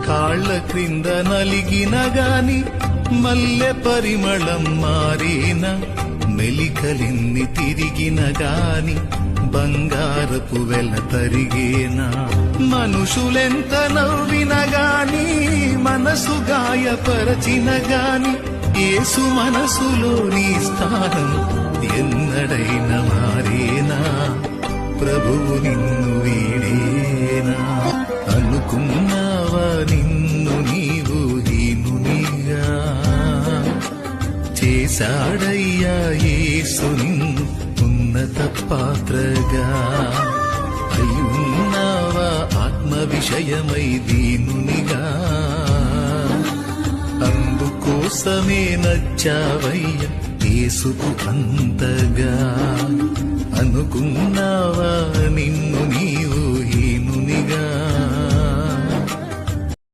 కాళ్ళ క్రింద నలిగిన గాని మల్లె పరిమళం మారేన, మెలికలిన్ని తిరిగిన గాని బంగారపు వెల తరిగేనా. మనుషులెంత నవ్విన గాని మనసు గాయపరచిన గాని యేసు మనసులోని స్థానం ఎన్నడైనా మారేనా. ప్రభువు నిన్ను వీడేనా. అనుకున్నావా నిన్ను నీవు హీనునిగా, చేశాడయ్యా యేసు నిన్ను ఉన్నత పాత్రగా. అయ్యున్నావా ఆత్మ విషయమై దీనునిగా, అందుకోసమే నచ్చావయ్య యేసుకు అంతగా. అనుకున్నావా నిన్ను నీవు హీనునిగా.